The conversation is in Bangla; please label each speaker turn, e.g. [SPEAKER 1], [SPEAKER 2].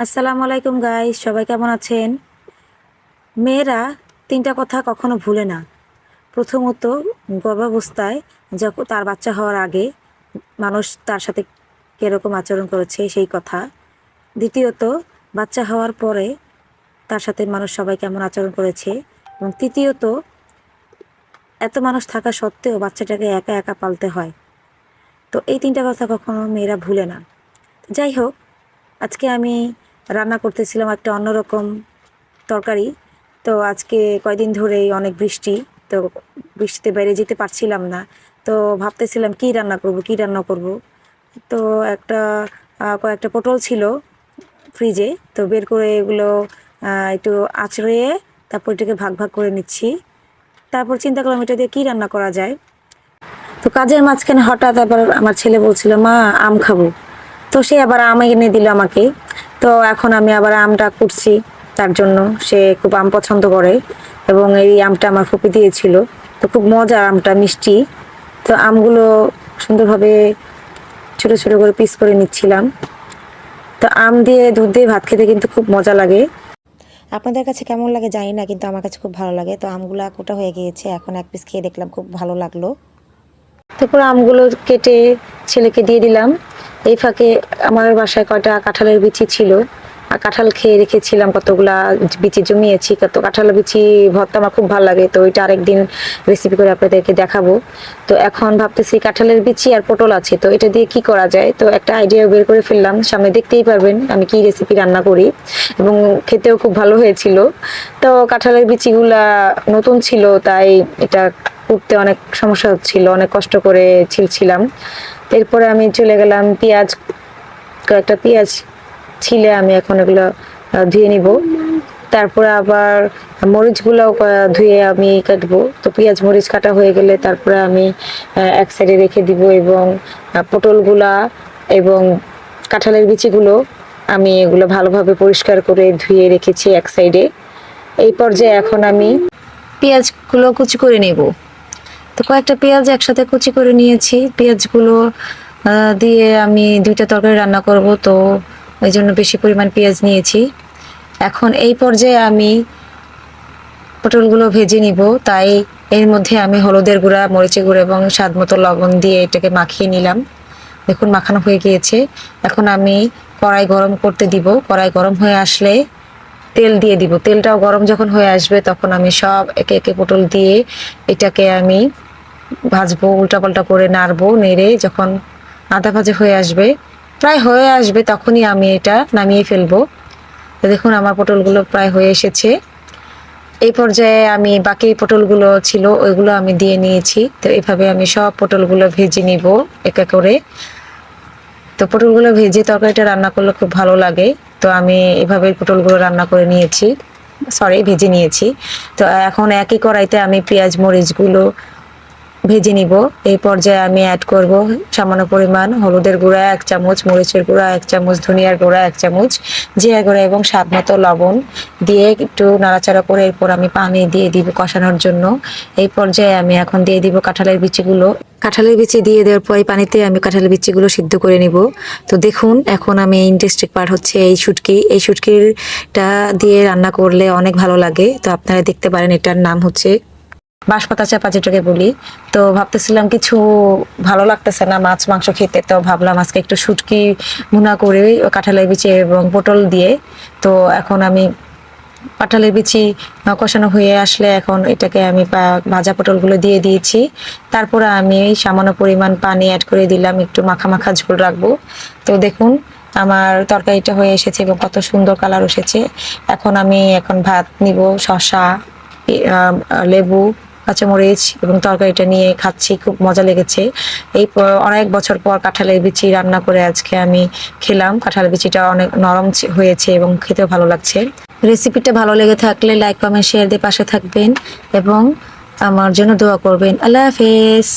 [SPEAKER 1] আসসালামু আলাইকুম গাইস, সবাই কেমন আছেন? মেয়েরা তিনটা কথা কখনো ভুলে না। প্রথমত, গর্ভাবস্থায় যখন তার বাচ্চা হওয়ার আগে মানুষ তার সাথে কিরকম আচরণ করেছে সেই কথা। দ্বিতীয়ত, বাচ্চা হওয়ার পরে তার সাথে মানুষ সবাই কেমন আচরণ করেছে। এবং তৃতীয়ত, এত মানুষ থাকা সত্ত্বেও বাচ্চাটাকে একা একা পালতে হয়। তো এই তিনটা কথা কখনো মেয়েরা ভুলে না। যাই হোক, আজকে আমি রান্না করতেছিলাম একটা অন্যরকম তরকারি। তো আজকে কয়দিন ধরেই অনেক বৃষ্টি। তো বৃষ্টিতে বাইরে যেতে পারছিলাম না। তো ভাবতেছিলাম কি রান্না করব। তো একটা কয়েকটা পটল ছিল ফ্রিজে, তো বের করে এগুলো একটু আঁচড়ে তারপর এটাকে ভাগ ভাগ করে নিচ্ছি। তারপর চিন্তা করলাম এটা দিয়ে কী রান্না করা যায়। তো কাজের মাঝখানে হঠাৎ আবার আমার ছেলে বলছিল, মা আম খাবো। তো সে আবার আম এনে দিল আমাকে। তো এখন আমি আবার আমটা কুটছি তার জন্য। সে খুব আম পছন্দ করে এবং এই আমটা আমার ফুপি দিয়েছিল। তো খুব মজার, আমটা মিষ্টি। তো আমগুলো সুন্দরভাবে ছোট ছোট করে পিস করে নিচ্ছিলাম। তো আম দিয়ে দুধ দিয়ে ভাত খেতে কিন্তু খুব মজা লাগে। আপনাদের কাছে কেমন লাগে জানি না, কিন্তু আমার কাছে খুব ভালো লাগে। তো আমগুলা কোটা হয়ে গিয়েছে, এখন এক পিস খেয়ে দেখলাম, খুব ভালো লাগলো। তারপর আমগুলো কেটে ছেলেকে দিয়ে দিলাম। এই ফাঁকে আমার বাসায় কয়টা কাঁঠালের বিচি ছিল, আর কাঁঠাল খেয়ে রেখেছিলাম, কতগুলা বিচি জমিয়েছি। কত কাঁঠালের বিচি ভর্তা আমার খুব ভালো লাগে, তো ওইটা আরেকদিন রেসিপি করে আপনাদেরকে দেখাবো। তো এখন ভাবতেছি কাঁঠালের বিচি আর পটল আছে, তো এটা দিয়ে কি করা যায়। তো একটা আইডিয়া বের করে ফেললাম, সামনে দেখতেই পারবেন আমি কি রেসিপি রান্না করি, এবং খেতেও খুব ভালো হয়েছিল। তো কাঁঠালের বিচিগুলা নতুন ছিল, তাই এটা উঠতে অনেক সমস্যা হচ্ছিল, অনেক কষ্ট করে ছিলছিলাম। এরপরে আমি চলে গেলাম কয়েকটা পেঁয়াজ ছিলে আমি এখন এগুলো ধুয়ে নিব। তারপরে আবার মরিচগুলোও ধুয়ে আমি কাটবো। তো পেঁয়াজ মরিচ কাটা হয়ে গেলে তারপরে আমি এক সাইডে রেখে দিব, এবং পটলগুলা এবং কাঁঠালের বিচিগুলো আমি এগুলো ভালোভাবে পরিষ্কার করে ধুয়ে রেখেছি এক সাইডে। এই পর্যায়ে এখন আমি পেঁয়াজগুলো কুচি করে নেব। তো কয়েকটা পেঁয়াজ একসাথে কুচি করে নিয়েছি। পেঁয়াজগুলো দিয়ে আমি দুইটা তরকারি রান্না করব, তো ওই জন্য বেশি পরিমাণ পেঁয়াজ নিয়েছি। এখন এই পর্যায়ে আমি পটলগুলো ভেজে নিব, তাই এর মধ্যে আমি হলুদের গুঁড়া, মরিচের গুঁড়া এবং স্বাদ মতো লবণ দিয়ে এটাকে মাখিয়ে নিলাম। দেখুন মাখানো হয়ে গিয়েছে। এখন আমি কড়াই গরম করতে দিব। কড়াই গরম হয়ে আসলে তেল দিয়ে দিব। তেলটাও গরম যখন হয়ে আসবে তখন আমি সব একে একে পটল দিয়ে এটাকে আমি ভাজবো, উল্টাপাল্টা করে নাড়বো। নেড়ে যখন আধা ভাজা হয়ে আসবে, প্রায় হয়ে আসবে, তখনই আমি এটা নামিয়ে ফেলবো। তো দেখুন আমার পটলগুলো প্রায় হয়ে এসেছে। এই পর্যায়ে আমি বাকি পটলগুলো ছিল ওইগুলো আমি দিয়ে নিয়েছি। তো এভাবে আমি সব পটলগুলো ভেজে নিব এক এক করে। তো পটলগুলো ভেজে তরকারিটা রান্না করলে খুব ভালো লাগে। তো আমি এভাবে পটলগুলো রান্না করে নিয়েছি, ভেজে নিয়েছি। তো এখন একই কড়াইতে আমি পেঁয়াজ মরিচগুলো ভেজে নিব। এই পর্যায়ে আমি অ্যাড করব সামান্য পরিমাণ হলুদের গুঁড়া 1 চামচ, মরিচের গুঁড়া 1 চামচ, ধনিয়ার গুঁড়া 1 চামচ, জিরা গুঁড়া এবং স্বাদ মতো লবণ দিয়ে একটু নাড়াচাড়া করে এরপর আমি পানি দিয়ে দিব কষানোর জন্য। এই পর্যায়ে আমি এখন দিয়ে দিব কাঁঠালের বিচিগুলো। কাঁঠালের বিচি দিয়ে দেওয়ার পর এই পানিতে আমি কাঁঠালের বিচিগুলো সিদ্ধ করে নিব। তো দেখুন এখন আমি ইন্টারেস্টিং পার্ট হচ্ছে এই শুটকিটা দিয়ে রান্না করলে অনেক ভালো লাগে। তো আপনারা দেখতে পারেন, এটার নাম হচ্ছে বাঁশপাতা চাপা, যেটাকে বলি। তো ভাবতেছিলাম কিছু ভালো লাগতেছে না মাছ মাংস খেতে, তো ভাবলাম আজকে একটু শুটকি ভুনা করে কাঁঠালের বিচি এবং পটল দিয়ে। তো এখন আমি কাঁঠালের বিচি কষানো হয়ে আসলে এখন এটাকে আমি ভাজা পটলগুলো দিয়ে দিয়েছি। তারপরে আমি সামান্য পরিমাণ পানি অ্যাড করে দিলাম, একটু মাখা মাখা ঝোল রাখবো। তো দেখুন আমার তরকারিটা হয়ে এসেছে এবং কত সুন্দর কালার এসেছে। এখন ভাত নিব, শসা, লেবু, কাঁচামরিচ এবং তরকারিটা নিয়ে খাচ্ছি, খুব মজা লেগেছে। অনেক বছর পর কাঁঠালের বিচি রান্না করে আজকে আমি খেলাম। কাঁঠালের বিচিটা অনেক নরম হয়েছে এবং খেতেও ভালো লাগছে। রেসিপিটা ভালো লেগে থাকলে লাইক কমেন্ট শেয়ার দিয়ে পাশে থাকবেন এবং আমার জন্য দোয়া করবেন। আল্লাহ হাফেজ।